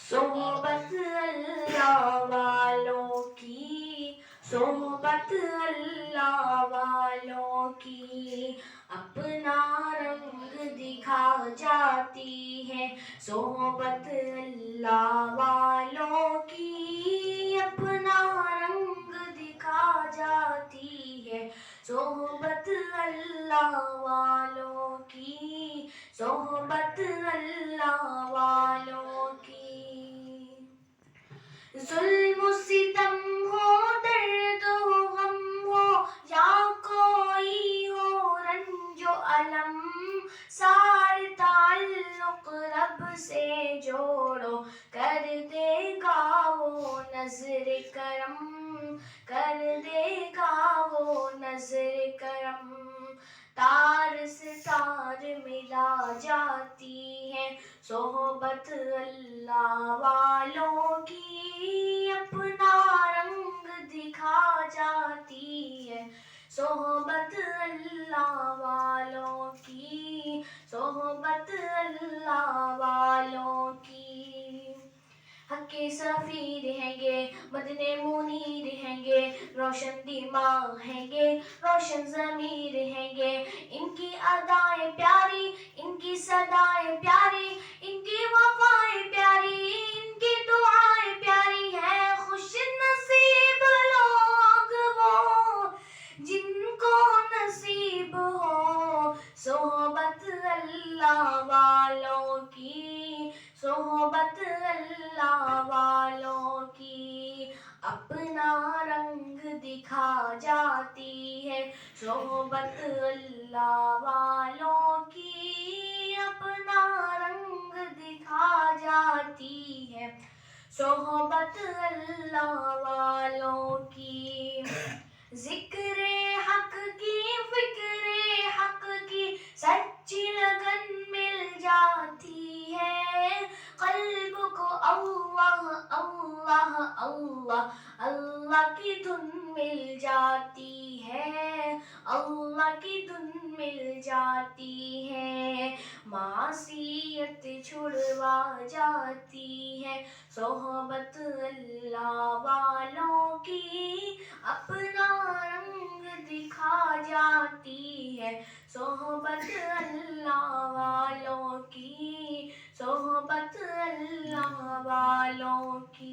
सोहबत अल्लाह वालों की, सोहबत अल्लाह वालों की अपना रंग दिखा जाती है। सोहबत अल्लाह वालों की अपना रंग दिखा जाती है। सोहबत अल्लाह वालों की, सोहबत अल्लाह वालों की। जुल्म सितम हो, दर्द हो, गम हो, या कोई हो रंजो अलम, सारे ताल्लुक रब से जोड़ो, कर देगा वो नजर करम, कर देगा वो नजर करम। तार से तार मिला जाती है सोहबत अल्लाह वालों की, अपना रंग दिखा जाती है। सोहबत अल्लाह वालों की, सोहबत अल्लाह वालों की। हक्के सफीर हैंगे, मदने मुनीर हैंगे, रोशन दिमाग हैंगे, रोशन ज़मीर हैंगे। इनकी अदाएं प्यारी, इनकी सदाएं प्यारी, इनकी वफाएं प्यारी, इनकी दुआएं प्यारी हैं। खुश नसीब लोग वो जिनको नसीब हो सोहबत अल्लाह वालों की, सोहबत अल्लाह वालों की अपना रंग दिखा जाती है। सोहबत अल्लाह वालों की अपना रंग दिखा जाती है। सोहबत अल्लाह वालों की जिक्रे हक की, फिक्रे हक की सच्ची लगन मिल जाती है। कल्ब को अल्लाह अल्लाह अल्लाह अल्लाह की धुन मिल जाती है, अल्लाह की धुन मिल जाती है। मासियत छुड़वा जाती है सोहबत अल्लाह वालों की, अपना रंग दिखा जाती है। सोहबत अल्लाह वालों की, सोहबत अल्लाह वालों की।